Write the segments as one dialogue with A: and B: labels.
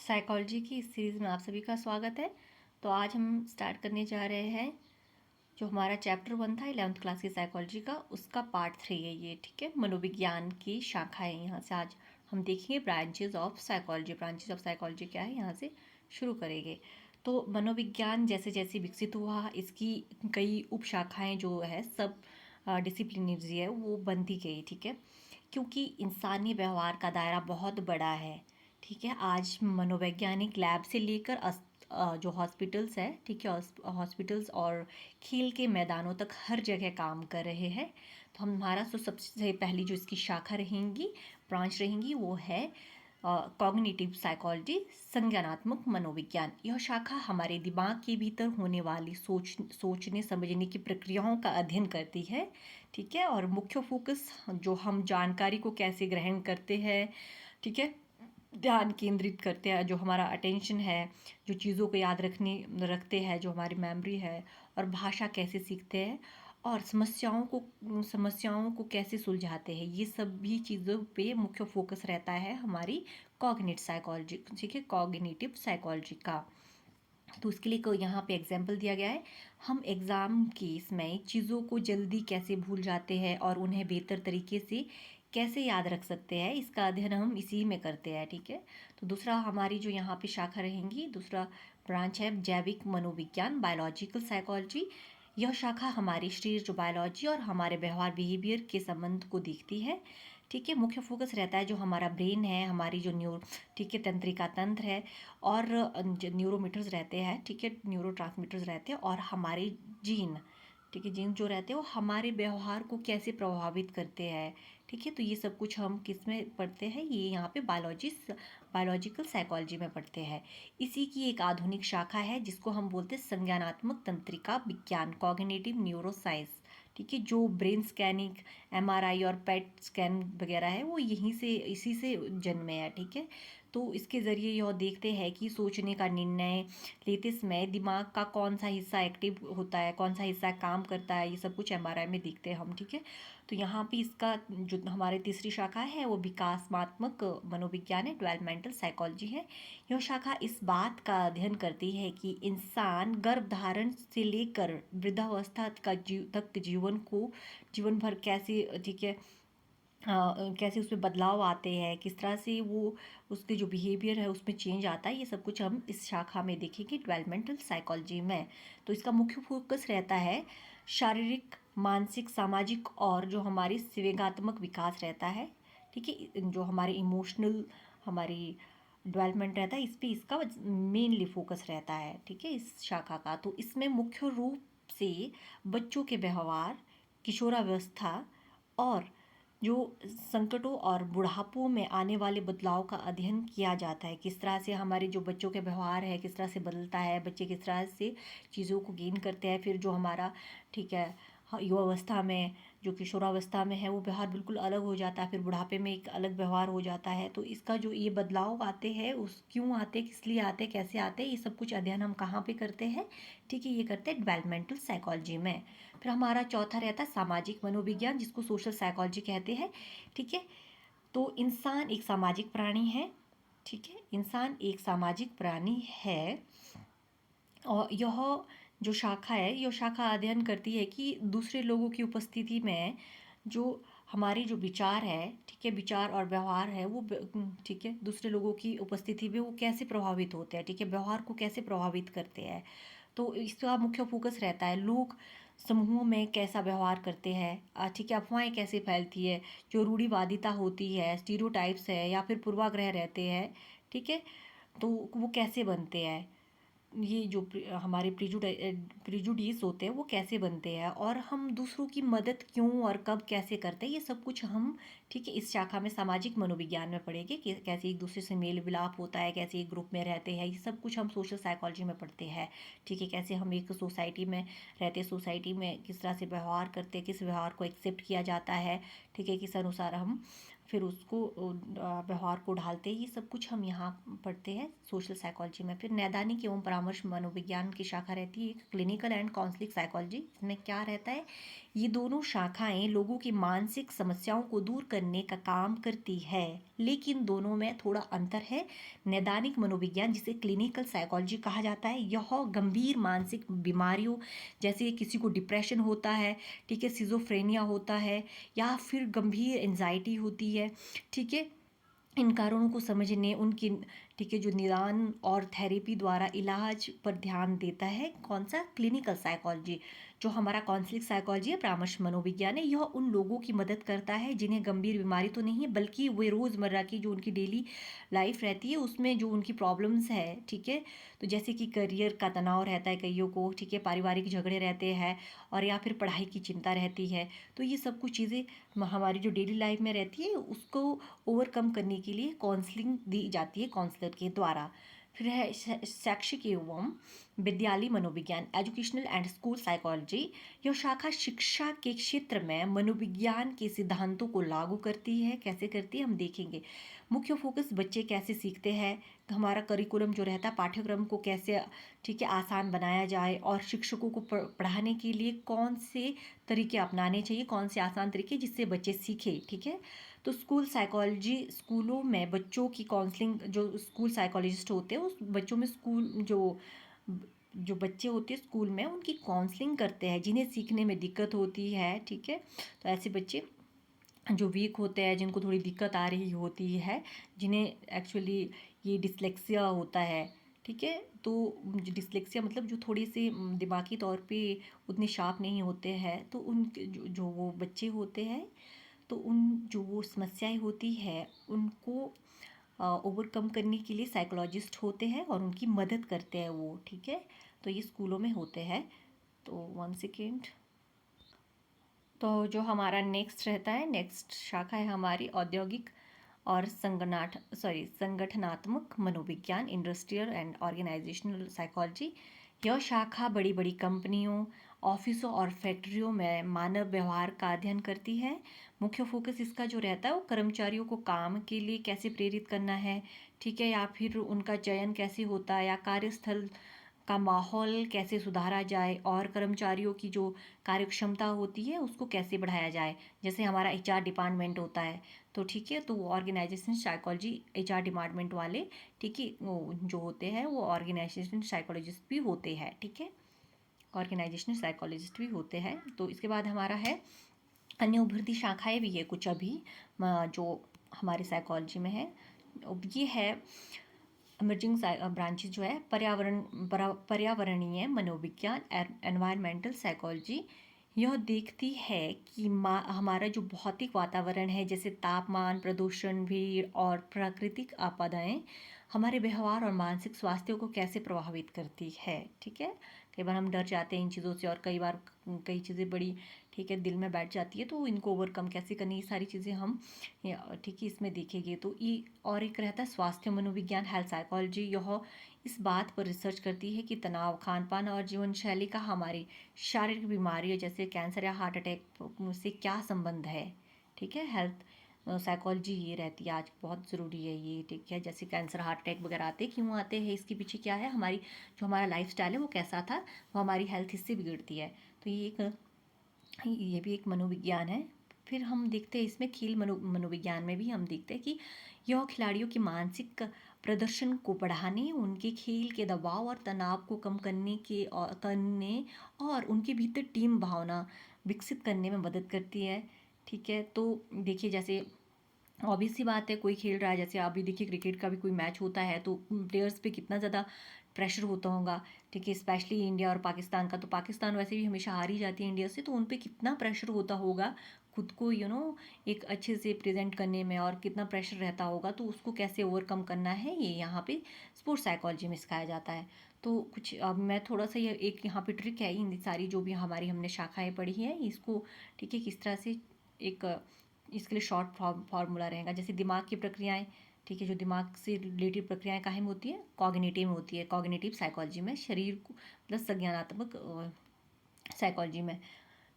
A: Psychology की इस series में आप सभी का स्वागत है। तो आज हम स्टार्ट करने जा रहे हैं जो हमारा चैप्टर 1 था 11th क्लास की साइकोलॉजी का, उसका पार्ट 3 है ये। ठीक है, मनोविज्ञान की शाखा है। यहाँ से आज हम देखेंगे branches of psychology. Branches of psychology क्या है, यहाँ से शुरू करेंगे। तो मनोविज्ञान जैसे जैसे विकसित हुआ, इसकी कई उपशाखाएँ जो है सब डिसिप्लिनरीज है वो बनती गई। ठीक है, क्योंकि इंसानी व्यवहार का दायरा बहुत बड़ा है। ठीक है, आज मनोवैज्ञानिक लैब से लेकर जो हॉस्पिटल्स है, ठीक है, हॉस्पिटल्स और खेल के मैदानों तक हर जगह काम कर रहे हैं। तो हमारा तो सबसे पहली जो इसकी शाखा रहेंगी, ब्रांच रहेंगी, वो है कॉग्निटिव साइकोलॉजी, संज्ञानात्मक मनोविज्ञान। यह शाखा हमारे दिमाग के भीतर होने वाली सोचने समझने की प्रक्रियाओं का अध्ययन करती है। ठीक है, और मुख्य फोकस जो हम जानकारी को कैसे ग्रहण करते हैं, ठीक है, ध्यान केंद्रित करते हैं, जो हमारा अटेंशन है, जो चीज़ों को याद रखते हैं, जो हमारी मेमोरी है, और भाषा कैसे सीखते हैं, और समस्याओं को कैसे सुलझाते हैं, ये सभी चीज़ों पे मुख्य फोकस रहता है हमारी कॉग्निटिव साइकोलॉजी, ठीक है, कॉग्निटिव साइकोलॉजी का। तो उसके लिए कोई यहाँ पे एग्जाम्पल दिया गया है। हम एग्ज़ाम केस में चीज़ों को जल्दी कैसे भूल जाते हैं और उन्हें बेहतर तरीके से कैसे याद रख सकते हैं, इसका अध्ययन हम इसी में करते हैं। ठीक है, तो दूसरा हमारी जो यहाँ पे शाखा रहेंगी, दूसरा ब्रांच है जैविक मनोविज्ञान, बायोलॉजिकल साइकोलॉजी। यह शाखा हमारे शरीर जो बायोलॉजी और हमारे व्यवहार बिहेवियर के संबंध को देखती है। ठीक है, मुख्य फोकस रहता है जो हमारा ब्रेन है, हमारी जो ठीक है, तंत्रिका तंत्र है, और जो न्यूरोमीटर्स रहते हैं, ठीक है, न्यूरोट्रांसमीटर्स रहते हैं, और हमारे जीन, ठीक है, जीन जो रहते हैं वो हमारे व्यवहार को कैसे प्रभावित करते हैं। ठीक है, तो ये सब कुछ हम किस में पढ़ते हैं, ये यहाँ पे बायोलॉजिकल साइकोलॉजी में पढ़ते हैं। इसी की एक आधुनिक शाखा है जिसको हम बोलते हैं संज्ञानात्मक तंत्रिका विज्ञान, कॉग्निटिव न्यूरोसाइंस। ठीक है, जो ब्रेन स्कैनिंग, एमआरआई और पेट स्कैन वगैरह है वो इसी से जन्मे है। ठीक है, तो इसके ज़रिए यह देखते हैं कि सोचने का निर्णय लेते समय दिमाग का कौन सा हिस्सा एक्टिव होता है, कौन सा हिस्सा काम करता है, ये सब कुछ एमआरआई में देखते हैं हम। ठीक है, तो यहाँ पे इसका जो हमारी तीसरी शाखा है वो विकासात्मक मनोविज्ञान है, डेवलपमेंटल साइकोलॉजी है। यह शाखा इस बात का अध्ययन करती है कि इंसान गर्भधारण से लेकर वृद्धावस्था तक जीवन भर कैसे, ठीक है, कैसे उसमें बदलाव आते हैं, किस तरह से वो उसके जो बिहेवियर है उसमें चेंज आता है, ये सब कुछ हम इस शाखा में देखेंगे डेवलपमेंटल साइकोलॉजी में। तो इसका मुख्य फोकस रहता है शारीरिक, मानसिक, सामाजिक और जो हमारी संवेगात्मक विकास रहता है। ठीक है, जो हमारे इमोशनल हमारी डेवलपमेंट रहता है, इस पर इसका मेनली फोकस रहता है। ठीक है, इस शाखा का। तो इसमें मुख्य रूप से बच्चों के व्यवहार, किशोरावस्था और जो संकटों और बुढ़ापों में आने वाले बदलाव का अध्ययन किया जाता है। किस तरह से हमारे जो बच्चों के व्यवहार है किस तरह से बदलता है, बच्चे किस तरह से चीज़ों को गेन करते हैं, फिर जो हमारा, ठीक है, युवावस्था में, जो किशोरावस्था में है वो व्यवहार बिल्कुल अलग हो जाता है, फिर बुढ़ापे में एक अलग व्यवहार हो जाता है। तो इसका जो ये बदलाव आते हैं उस क्यों आते, किस लिए आते, कैसे आते, ये सब कुछ अध्ययन हम कहाँ पे करते हैं, ठीक है, ये करते हैं डेवलपमेंटल साइकोलॉजी में। फिर हमारा चौथा रहता है सामाजिक मनोविज्ञान, जिसको सोशल साइकोलॉजी कहते हैं। ठीक है, तो इंसान एक सामाजिक प्राणी है। ठीक है, इंसान एक सामाजिक प्राणी है, और यह जो शाखा है, यह शाखा अध्ययन करती है कि दूसरे लोगों की उपस्थिति में जो हमारे जो विचार है, ठीक है, विचार और व्यवहार है वो, ठीक है, दूसरे लोगों की उपस्थिति में वो कैसे प्रभावित होते हैं, ठीक है, व्यवहार को कैसे प्रभावित करते हैं। तो इसका मुख्य फोकस रहता है लोग समूहों में कैसा व्यवहार करते हैं, ठीक है, अफवाहें कैसे फैलती है, जो रूढ़िवादिता होती है, स्टीरियोटाइप्स है, या फिर पूर्वाग्रह रहते हैं, ठीक है, तो वो कैसे बनते हैं, ये जो हमारे प्रिजुडिस होते हैं वो कैसे बनते हैं, और हम दूसरों की मदद क्यों और कब कैसे करते हैं, ये सब कुछ हम, ठीक है, इस शाखा में सामाजिक मनोविज्ञान में पढ़ेंगे कि कैसे एक दूसरे से मेल मिलाप होता है, कैसे एक ग्रुप में रहते हैं, ये सब कुछ हम सोशल साइकोलॉजी में पढ़ते हैं। ठीक है, कैसे हम एक सोसाइटी में रहते हैं, सोसाइटी में किस तरह से व्यवहार करते हैं, किस व्यवहार को एक्सेप्ट किया जाता है, ठीक है, किस अनुसार हम फिर उसको व्यवहार को ढालते हैं, ये सब कुछ हम यहाँ पढ़ते हैं सोशल साइकोलॉजी में। फिर नैदानिक एवं परामर्श मनोविज्ञान की शाखा रहती है, एक क्लिनिकल एंड काउंसलिंग साइकोलॉजी। इसमें क्या रहता है, ये दोनों शाखाएं लोगों की मानसिक समस्याओं को दूर करने का काम करती है, लेकिन दोनों में थोड़ा अंतर है। नैदानिक मनोविज्ञान, जिसे क्लिनिकल साइकोलॉजी कहा जाता है, यह गंभीर मानसिक बीमारियों जैसे किसी को डिप्रेशन होता है, ठीक है, सिजोफ्रेनिया होता है, या फिर गंभीर एंजाइटी होती है, ठीक है, इन कारणों को समझने, उनकी, ठीक है, जो निदान और थेरेपी द्वारा इलाज पर ध्यान देता है। कौन सा, क्लिनिकल साइकोलॉजी। जो हमारा काउंसलिंग साइकोलॉजी है, परामर्श मनोविज्ञान है, यह उन लोगों की मदद करता है जिन्हें गंभीर बीमारी तो नहीं है, बल्कि वे रोज़मर्रा की जो उनकी डेली लाइफ रहती है उसमें जो उनकी प्रॉब्लम्स है, ठीक है, तो जैसे कि करियर का तनाव रहता है कईयों को, ठीक है, पारिवारिक झगड़े रहते हैं, और या फिर पढ़ाई की चिंता रहती है, तो ये सब कुछ चीज़ें हमारी जो डेली लाइफ में रहती है उसको ओवरकम करने के लिए काउंसलिंग दी जाती है काउंसलर के द्वारा। फिर है शैक्षिक एवं विद्यालय मनोविज्ञान, एजुकेशनल एंड स्कूल साइकोलॉजी। यह शाखा शिक्षा के क्षेत्र में मनोविज्ञान के सिद्धांतों को लागू करती है। कैसे करती है हम देखेंगे। मुख्य फोकस बच्चे कैसे सीखते हैं, हमारा करिकुलम जो रहता है, पाठ्यक्रम को कैसे, ठीक है, आसान बनाया जाए, और शिक्षकों को पढ़ाने के लिए कौन से तरीके अपनाने चाहिए, कौन से आसान तरीके जिससे बच्चे सीखें, ठीक है। तो स्कूल साइकोलॉजी, स्कूलों में बच्चों की काउंसलिंग, जो स्कूल साइकोलॉजिस्ट होते हैं उस बच्चों में, स्कूल जो बच्चे होते हैं स्कूल में, उनकी काउंसलिंग करते हैं जिन्हें सीखने में दिक्कत होती है, ठीक है। तो ऐसे बच्चे जो वीक होते हैं, जिनको थोड़ी दिक्कत आ रही होती है, जिन्हें एक्चुअली ये डिसलेक्सिया होता है, ठीक है, तो डिसलेक्सिया मतलब जो थोड़ी सी दिमागी तौर पे उतने शार्प नहीं होते हैं, तो उनके जो वो बच्चे होते हैं, तो उन जो वो समस्याएं होती है उनको ओवरकम करने के लिए साइकोलॉजिस्ट होते हैं और उनकी मदद करते हैं वो, ठीक है। तो ये स्कूलों में होते हैं। तो 1 सेकेंड। तो जो हमारा नेक्स्ट रहता है, नेक्स्ट शाखा है हमारी औद्योगिक और संगठनात्मक मनोविज्ञान, इंडस्ट्रियल एंड ऑर्गेनाइजेशनल साइकोलॉजी। यह शाखा बड़ी बड़ी कंपनियों, ऑफिसों और फैक्ट्रियों में मानव व्यवहार का अध्ययन करती है। मुख्य फोकस इसका जो रहता है वो कर्मचारियों को काम के लिए कैसे प्रेरित करना है, ठीक है, या फिर उनका चयन कैसे होता है, या कार्यस्थल का माहौल कैसे सुधारा जाए, और कर्मचारियों की जो कार्यक्षमता होती है उसको कैसे बढ़ाया जाए। जैसे हमारा एचआर डिपार्टमेंट होता है, तो ठीक है, तो ऑर्गेनाइजेशन साइकोलॉजी एचआर डिपार्टमेंट वाले, ठीक है, वो जो होते हैं वो ऑर्गेनाइजेशन साइकोलॉजिस्ट भी होते हैं, ठीक है, ऑर्गेनाइजेशनल साइकोलॉजिस्ट भी होते हैं। तो इसके बाद हमारा है अन्य उभरती शाखाएं भी है कुछ अभी जो हमारे साइकोलॉजी में है। ये है इमर्जिंग ब्रांचेज जो है, पर्यावरणीय मनोविज्ञान, एनवायरमेंटल साइकोलॉजी। यह देखती है कि हमारा जो भौतिक वातावरण है, जैसे तापमान, प्रदूषण, भीड़ और प्राकृतिक आपदाएं, हमारे व्यवहार और मानसिक स्वास्थ्य को कैसे प्रभावित करती है, ठीक है। कई बार हम डर जाते हैं इन चीज़ों से, और कई बार कई चीज़ें बड़ी, ठीक है, दिल में बैठ जाती है, तो इनको ओवरकम कैसे करनी, ये सारी चीज़ें हम, ठीक है, इसमें देखेंगे। तो ये, और एक रहता है स्वास्थ्य मनोविज्ञान, हेल्थ साइकोलॉजी। यह इस बात पर रिसर्च करती है कि तनाव, खान पान और जीवन शैली का हमारी शारीरिक बीमारियों जैसे कैंसर या हार्ट अटैक से क्या संबंध है, ठीक है। हेल्थ साइकोलॉजी ये रहती है, आज बहुत ज़रूरी है ये, ठीक है। जैसे कैंसर, हार्ट अटैक वगैरह आते क्यों आते हैं, इसके पीछे क्या है, हमारी जो हमारा लाइफ स्टाइल है वो कैसा था, वो हमारी हेल्थ इससे बिगड़ती है। तो ये भी एक मनोविज्ञान है। फिर हम देखते हैं इसमें खेल मनोविज्ञान में भी हम देखते हैं कि यह खिलाड़ियों की मानसिक प्रदर्शन को बढ़ाने, उनके खेल के दबाव और तनाव को कम करने और उनके भीतर टीम भावना विकसित करने में मदद करती है, ठीक है। तो देखिए, जैसे ऑब्वियस सी बात है, कोई खेल रहा है, जैसे अभी देखिए क्रिकेट का भी कोई मैच होता है तो प्लेयर्स पे कितना ज़्यादा प्रेशर होता होगा, ठीक है, स्पेशली इंडिया और पाकिस्तान का। तो पाकिस्तान वैसे भी हमेशा हार ही जाती है इंडिया से, तो उन पे कितना प्रेशर होता होगा खुद को, एक अच्छे से प्रेजेंट करने में, और कितना प्रेशर रहता होगा, तो उसको कैसे ओवरकम करना है, ये यहाँ पे स्पोर्ट्स साइकोलॉजी में सिखाया जाता है। तो कुछ अब मैं थोड़ा सा, ये एक यहाँ पे ट्रिक है, इन सारी जो भी हमारी हमने शाखाएँ पढ़ी हैं इसको, ठीक है, किस तरह से एक, इसके लिए शॉर्ट फार्मूला रहेगा। जैसे दिमाग की प्रक्रियाएं, ठीक है, जो दिमाग से रिलेटेड प्रक्रियाएं कहाँ में होती है, कॉग्निटिव में होती है, कॉग्निटिव साइकोलॉजी में, शरीर को प्लस संज्ञानात्मक साइकोलॉजी में।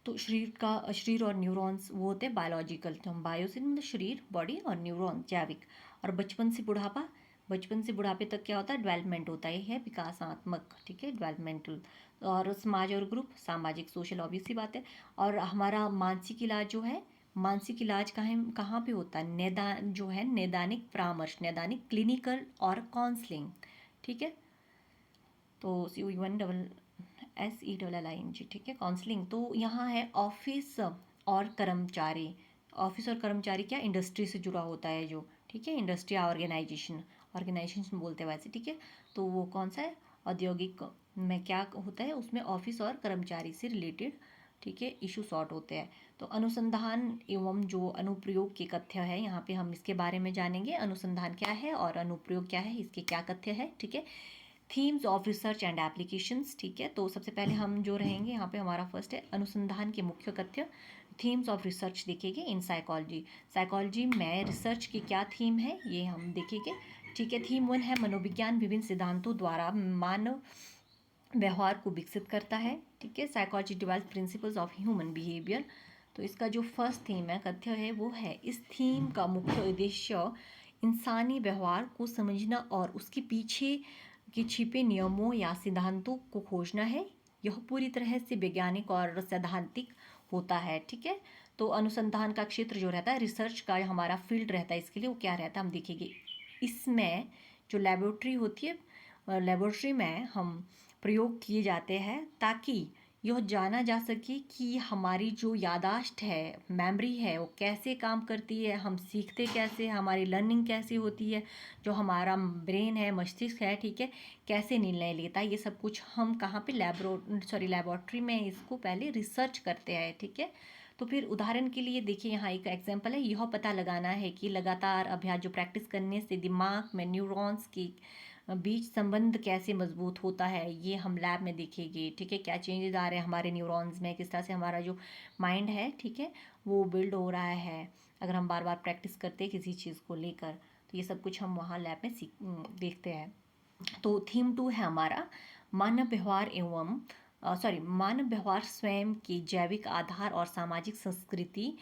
A: तो शरीर और न्यूरॉन्स वो होते हैं बायोलॉजिकल, तो हम बायो से मतलब शरीर, बॉडी, और न्यूरॉन जैविक। और बचपन से बुढ़ापा, बचपन से बुढ़ापे तक क्या होता है, डेवलपमेंट होता है, ये है विकासात्मक, ठीक है, डेवलपमेंटल। और समाज और ग्रुप, सामाजिक, सोशल, ऑब्वियस सी बात है। और हमारा मानसिक इलाज जो है, मानसिक इलाज कहाँ पे होता है, निदान जो है, नैदानिक परामर्श, नैदानिक क्लिनिकल और काउंसलिंग, ठीक है। तो CUNSSELLING, ठीक है, काउंसलिंग। तो यहाँ है ऑफिस और कर्मचारी, ऑफिस और कर्मचारी क्या, इंडस्ट्री से जुड़ा होता है जो, ठीक है, इंडस्ट्री ऑर्गेनाइजेशन, ऑर्गेनाइजेशन बोलते हैं वैसे, ठीक है। तो वो कौन सा है, औद्योगिक में क्या होता है, उसमें ऑफिस और कर्मचारी से रिलेटेड, ठीक है, इशू सॉर्ट होते हैं। तो अनुसंधान एवं जो अनुप्रयोग के कथ्य है, यहाँ पे हम इसके बारे में जानेंगे, अनुसंधान क्या है और अनुप्रयोग क्या है, इसके क्या कथ्य है, ठीक है। Themes of research and applications, ठीक है। तो सबसे पहले हम जो रहेंगे यहाँ पे, हमारा फर्स्ट है अनुसंधान के मुख्य कथ्य, थीम्स ऑफ रिसर्च देखेंगे इन साइकोलॉजी। साइकोलॉजी में रिसर्च की क्या थीम है ये हम देखेंगे, ठीक है। थीम 1 है मनोविज्ञान विभिन्न सिद्धांतों द्वारा मानव व्यवहार को विकसित करता है, ठीक है। Psychology develop principles of human behaviour. तो इसका जो फर्स्ट थीम है, कथ्य है, वो है, इस थीम का मुख्य उद्देश्य इंसानी व्यवहार को समझना और उसके पीछे के छिपे नियमों या सिद्धांतों को खोजना है। यह पूरी तरह से वैज्ञानिक और सैद्धांतिक होता है, ठीक है। तो अनुसंधान का क्षेत्र जो रहता है, रिसर्च का हमारा फील्ड रहता है, इसके लिए वो क्या रहता है हम देखेंगे। इसमें जो लेबोरेटरी होती है, लेबोरेटरी में हम प्रयोग किए जाते हैं ताकि यह जाना जा सके कि हमारी जो यादाश्त है, मेमोरी है, वो कैसे काम करती है, हम सीखते कैसे, हमारी लर्निंग कैसे होती है, जो हमारा ब्रेन है, मस्तिष्क है, ठीक है, कैसे निर्णय लेता है, ये सब कुछ हम कहाँ पे, लेबोरेटरी में इसको पहले रिसर्च करते हैं, ठीक है। तो फिर उदाहरण के लिए देखिए, यहाँ एक एग्जांपल है, यह पता लगाना है कि लगातार अभ्यास जो प्रैक्टिस करने से दिमाग में न्यूरॉन्स की बीच संबंध कैसे मजबूत होता है, ये हम लैब में देखेंगे, ठीक है। क्या चेंजेस आ रहे हैं हमारे न्यूरॉन्स में, किस तरह से हमारा जो माइंड है, ठीक है, वो बिल्ड हो रहा है अगर हम बार बार प्रैक्टिस करते हैं किसी चीज़ को लेकर। तो ये सब कुछ हम वहाँ लैब में देखते हैं। तो थीम 2 है हमारा मानव व्यवहार एवं मानव व्यवहार स्वयं के जैविक आधार और सामाजिक संस्कृति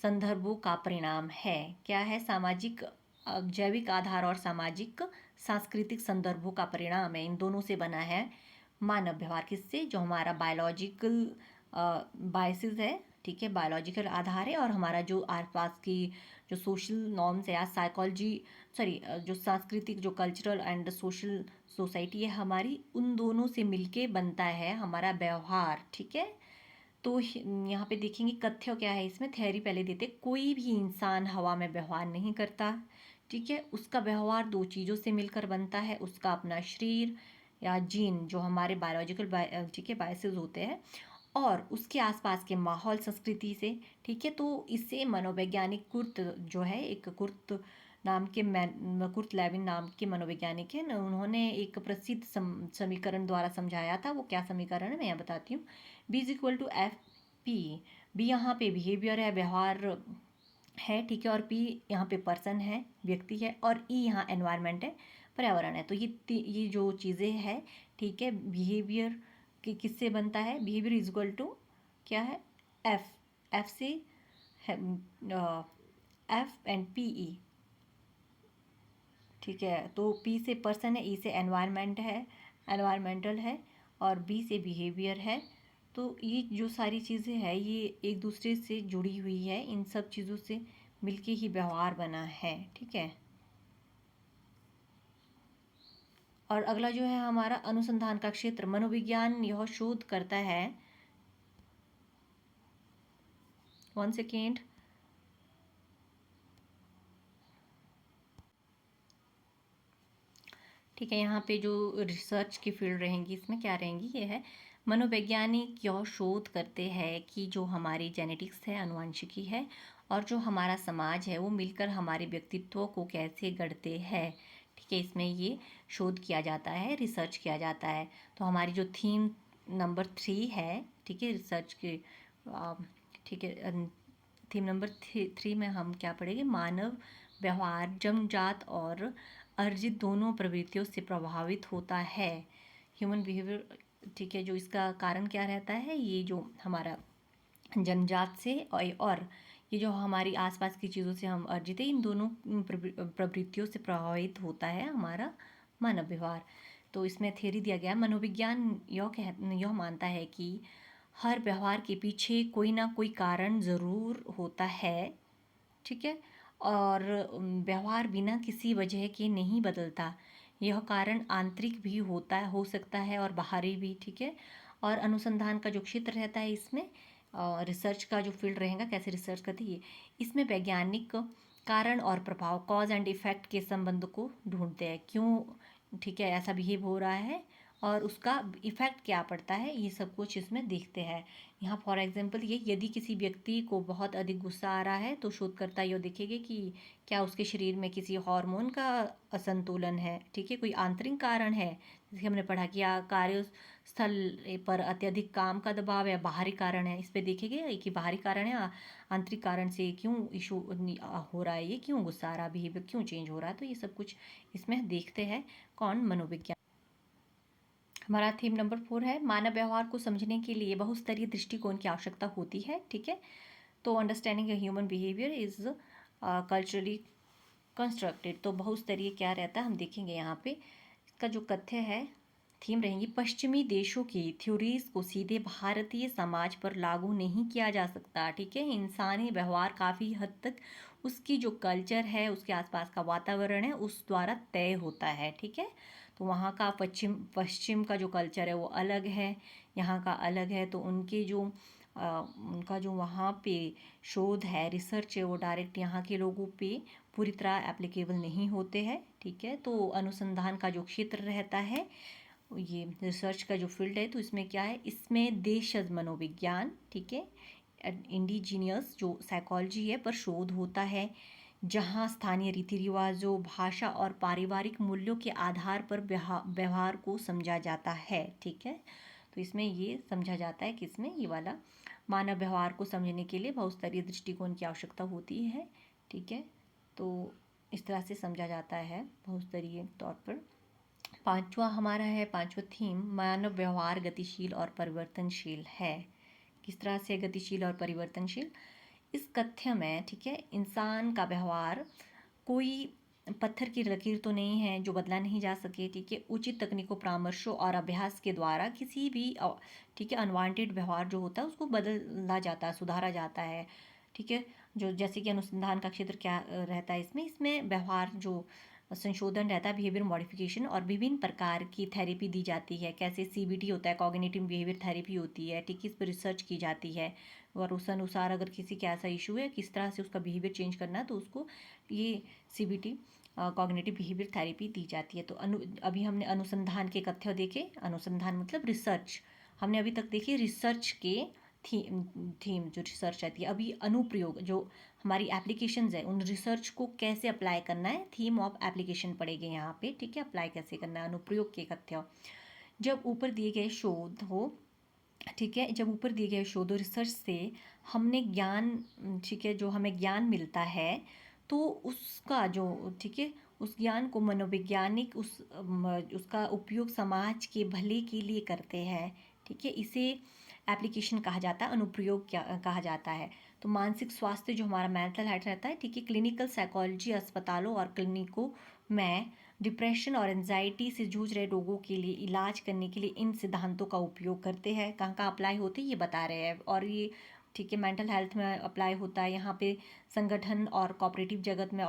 A: संदर्भों का परिणाम है। क्या है, सामाजिक जैविक आधार और सामाजिक सांस्कृतिक संदर्भों का परिणाम है, इन दोनों से बना है मानव व्यवहार। किससे, जो हमारा बायोलॉजिकल बायसेस है, ठीक है, बायोलॉजिकल आधार है, और हमारा जो आसपास की जो सोशल नॉर्म्स है या साइकोलॉजी, जो सांस्कृतिक, जो कल्चरल एंड सोशल सोसाइटी है हमारी, उन दोनों से मिलके बनता है हमारा व्यवहार, ठीक है। तो यहाँ पे देखेंगे कथ्य क्या है, इसमें थ्योरी पहले देते, कोई भी इंसान हवा में व्यवहार नहीं करता, ठीक है। उसका व्यवहार दो चीज़ों से मिलकर बनता है, उसका अपना शरीर या जीन, जो हमारे बायोलॉजिकल, ठीक है, बायसेस होते हैं, और उसके आसपास के माहौल, संस्कृति से, ठीक है। तो इससे मनोवैज्ञानिक कुर्ट जो है, एक कुर्ट नाम के कुर्ट लेविन नाम के मनोवैज्ञानिक है, उन्होंने एक प्रसिद्ध समीकरण द्वारा समझाया था। वो क्या समीकरण है मैं यहाँ बताती हूँ। B=F_P। बी यहाँ पे बिहेवियर है, व्यवहार है, ठीक है, और पी यहाँ पे पर्सन है, व्यक्ति है, और ई यहाँ एनवायरनमेंट है, पर्यावरण है। तो ये जो चीज़ें हैं, ठीक है, बिहेवियर कि किससे बनता है, बिहेवियर इज इक्वल टू क्या है, एफ, एफ से एफ एंड पी ई, ठीक है। तो पी से पर्सन है, ई से एनवायरनमेंट है, एनवायरमेंटल है, और बी से बिहेवियर है। तो ये जो सारी चीज़ें हैं ये एक दूसरे से जुड़ी हुई है, इन सब चीज़ों से मिलके ही व्यवहार बना है, ठीक है। और अगला जो है हमारा अनुसंधान का क्षेत्र, मनोविज्ञान यह शोध करता है, 1 सेकेंड, ठीक है। यहाँ पे जो रिसर्च की फील्ड रहेंगी, इसमें क्या रहेंगी, ये है मनोवैज्ञानिक यह शोध करते हैं कि जो हमारी जेनेटिक्स है, अनुवांशिकी है, और जो हमारा समाज है, वो मिलकर हमारे व्यक्तित्व को कैसे गढ़ते हैं, ठीक है। इसमें ये शोध किया जाता है, रिसर्च किया जाता है। तो हमारी जो थीम नंबर 3 है, ठीक है, रिसर्च के, ठीक है, थीम नंबर 3 में हम क्या पढ़ेंगे, मानव व्यवहार जन्मजात और अर्जित दोनों प्रवृत्तियों से प्रभावित होता है, ह्यूमन बिहेवियर, ठीक है। जो इसका कारण क्या रहता है, ये जो हमारा जन्मजात से और ये जो हमारी आसपास की चीज़ों से हम अर्जित है, इन दोनों प्रवृत्तियों से प्रभावित होता है हमारा मानव व्यवहार। तो इसमें थ्योरी दिया गया, मनोविज्ञान यह मानता है कि हर व्यवहार के पीछे कोई ना कोई कारण ज़रूर होता है, ठीक है, और व्यवहार बिना किसी वजह के नहीं बदलता। यह कारण आंतरिक भी हो सकता है और बाहरी भी, ठीक है। और अनुसंधान का जो क्षेत्र रहता है इसमें, रिसर्च का जो फील्ड रहेगा, कैसे रिसर्च करती है, इसमें वैज्ञानिक कारण और प्रभाव, कॉज एंड इफेक्ट के संबंध को ढूंढते हैं। क्यों, ठीक है, ऐसा बिहेव हो रहा है और उसका इफेक्ट क्या पड़ता है, ये सब कुछ इसमें देखते हैं। यहाँ फॉर एग्जांपल ये, यदि किसी व्यक्ति को बहुत अधिक गुस्सा आ रहा है तो शोधकर्ता यह देखेंगे कि क्या उसके शरीर में किसी हार्मोन का असंतुलन है, ठीक है, कोई आंतरिक कारण है, जैसे हमने पढ़ा कि कार्यस्थल पर अत्यधिक काम का दबाव है, बाहरी कारण है। इस पे देखेंगे कि बाहरी कारण है, आंतरिक कारण से क्यों इशू हो रहा है, ये क्यों गुस्सा आ रहा है, बिहेवियर क्यों चेंज हो रहा है। तो ये सब कुछ इसमें देखते हैं कौन, मनोविज्ञान। हमारा थीम नंबर 4 है, मानव व्यवहार को समझने के लिए बहुस्तरीय दृष्टिकोण की आवश्यकता होती है, ठीक है। तो understanding a human behaviour is culturally constructed. तो बहुस्तरीय क्या रहता है हम देखेंगे यहाँ पे। इसका जो कथ्य है, थीम रहेंगी, पश्चिमी देशों की थ्योरीज को सीधे भारतीय समाज पर लागू नहीं किया जा सकता, ठीक है। इंसानी व्यवहार काफ़ी हद तक उसकी जो कल्चर है, उसके आसपास का वातावरण है, उस द्वारा तय होता है, ठीक है। तो वहाँ का पश्चिम का जो कल्चर है वो अलग है, यहाँ का अलग है। तो उनका जो वहाँ पे शोध है, रिसर्च है, वो डायरेक्ट यहाँ के लोगों पे पूरी तरह एप्लीकेबल नहीं होते हैं, ठीक है। तो अनुसंधान का जो क्षेत्र रहता है, ये रिसर्च का जो फील्ड है, तो इसमें क्या है, इसमें देशज मनोविज्ञान, ठीक है, इंडिजीनियस जो साइकोलॉजी है पर शोध होता है, जहाँ स्थानीय रीति रिवाजों, भाषा और पारिवारिक मूल्यों के आधार पर व्यवहार को समझा जाता है, ठीक है। तो इसमें ये समझा जाता है कि इसमें ये वाला मानव व्यवहार को समझने के लिए बहुस्तरीय दृष्टिकोण की आवश्यकता होती है, ठीक है। तो इस तरह से समझा जाता है बहुस्तरीय तौर पर। पांचवा थीम, मानव व्यवहार गतिशील और परिवर्तनशील है। किस तरह से गतिशील और परिवर्तनशील, इस कथ्य में, ठीक है, इंसान का व्यवहार कोई पत्थर की लकीर तो नहीं है जो बदला नहीं जा सके, ठीक है। उचित तकनीकों, परामर्शों और अभ्यास के द्वारा किसी भी, ठीक है, अनवांटेड व्यवहार जो होता है उसको बदला जाता है, सुधारा जाता है, ठीक है। जो जैसे कि अनुसंधान का क्षेत्र क्या रहता है इसमें व्यवहार जो संशोधन रहता है, बिहेवियर मॉडिफिकेशन, और विभिन्न प्रकार की थेरेपी दी जाती है। कैसे सीबीटी होता है, कॉग्निटिव बिहेवियर थेरेपी होती है, ठीक है, इस पर रिसर्च की जाती है और उस अनुसार अगर किसी का ऐसा इशू है, किस तरह से उसका बिहेवियर चेंज करना है, तो उसको ये सीबीटी, कॉग्निटिव बिहेवियर थेरेपी दी जाती है। तो अभी हमने अनुसंधान के कथ्य देखे, अनुसंधान मतलब रिसर्च, हमने अभी तक देखी रिसर्च के थीम जो रिसर्च रहती है। अभी अनुप्रयोग, जो हमारी एप्लीकेशंस है, उन रिसर्च को कैसे अप्लाई करना है, थीम ऑफ एप्लीकेशन पड़ेगी यहाँ पे, ठीक है, अप्लाई कैसे करना है, अनुप्रयोग के कथ्य। जब ऊपर दिए गए शोध हो, ठीक है, जब ऊपर दिए गए शोध और रिसर्च से हमने ज्ञान, ठीक है, जो हमें ज्ञान मिलता है, तो उसका जो, ठीक है, उस ज्ञान को मनोवैज्ञानिक उसका उपयोग समाज के भले के लिए करते हैं, ठीक है। इसे एप्लीकेशन कहा जाता है, अनुप्रयोग क्या कहा जाता है। तो मानसिक स्वास्थ्य जो हमारा मेंटल हेल्थ रहता है, ठीक है, क्लिनिकल साइकोलॉजी अस्पतालों और क्लिनिकों में डिप्रेशन और एंजाइटी से जूझ रहे लोगों के लिए इलाज करने के लिए इन सिद्धांतों का उपयोग करते हैं। कहाँ कहाँ अप्लाई होते हैं ये बता रहे हैं, और ये, ठीक है, मेंटल हेल्थ में अप्लाई होता है। यहाँ पे संगठन और कॉपरेटिव जगत में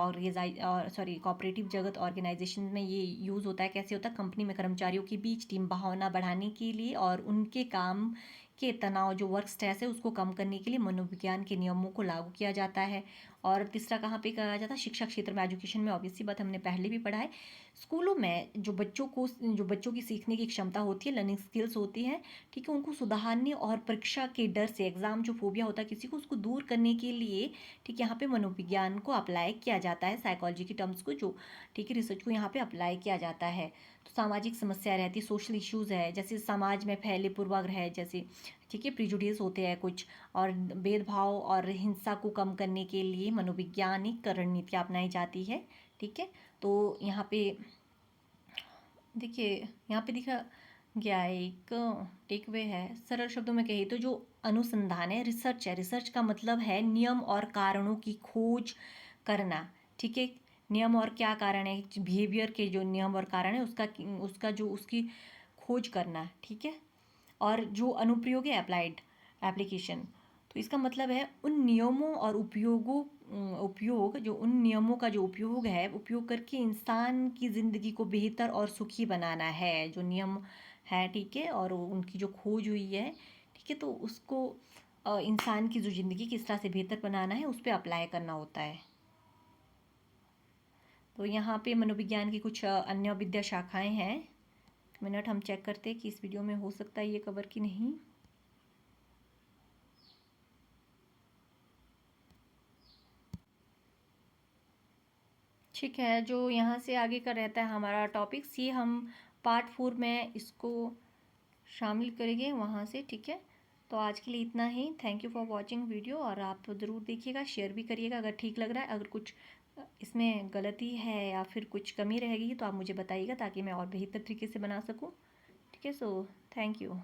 A: कॉपरेटिव जगत ऑर्गेनाइजेशन में ये यूज़ होता है। कैसे होता है, कंपनी में कर्मचारियों के बीच टीम भावना बढ़ाने के लिए और उनके काम के तनाव, जो वर्क स्ट्रेस है, उसको कम करने के लिए मनोविज्ञान के नियमों को लागू किया जाता है। और तीसरा कहाँ पे कहा जाता है, शिक्षा क्षेत्र में, एजुकेशन में। ऑब्वियसली बात, हमने पहले भी पढ़ा है, स्कूलों में जो बच्चों की सीखने की क्षमता होती है, लर्निंग स्किल्स होती है, ठीक है, उनको सुधारने और परीक्षा के डर से, एग्जाम जो फोबिया होता है किसी को, उसको दूर करने के लिए, ठीक है, यहाँ पे मनोविज्ञान को अप्लाई किया जाता है, साइकोलॉजी की टर्म्स को जो, ठीक है, रिसर्च को यहाँ पे अप्लाई किया जाता है। तो सामाजिक समस्या रहती है, सोशल इश्यूज़ है, जैसे समाज में फैले पूर्वाग्रह, जैसे, ठीक है, प्रिजुडिस होते हैं कुछ, और भेदभाव और हिंसा को कम करने के लिए मनोवैज्ञानिक रणनीतियाँ अपनाई जाती है, ठीक है। तो यहाँ पे देखिए, यहाँ पे दिखा गया है एक टेक वे है, सरल शब्दों में कहे तो जो अनुसंधान है, रिसर्च है। रिसर्च का मतलब है नियम और कारणों की खोज करना, ठीक है। नियम और क्या कारण है, बिहेवियर के जो नियम और कारण है उसका उसका जो उसकी खोज करना, ठीक है। और जो अनुप्रयोग है अप्लाइड एप्लीकेशन, तो इसका मतलब है उन नियमों और उपयोग जो उन नियमों का जो उपयोग है, उपयोग करके इंसान की ज़िंदगी को बेहतर और सुखी बनाना है, जो नियम है, ठीक है। और उनकी जो खोज हुई है, ठीक है, तो उसको इंसान की जो ज़िंदगी किस तरह से बेहतर बनाना है उस पर अप्लाई करना होता है। तो यहाँ पे मनोविज्ञान की कुछ अन्य विद्या शाखाएं हैं। मिनट हम चेक करते हैं कि इस वीडियो में हो सकता है ये कवर की नहीं। ठीक है, जो यहाँ से आगे का रहता है हमारा टॉपिक्स, ये हम पार्ट 4 में इसको शामिल करेंगे वहाँ से, ठीक है। तो आज के लिए इतना ही। Thank you for watching video, और आप ज़रूर देखिएगा, शेयर भी करिएगा अगर ठीक लग रहा है। अगर कुछ इसमें गलती है या फिर कुछ कमी रहेगी तो आप मुझे बताइएगा, ताकि मैं और बेहतर तरीके से बना सकूँ, ठीक है। So thank you.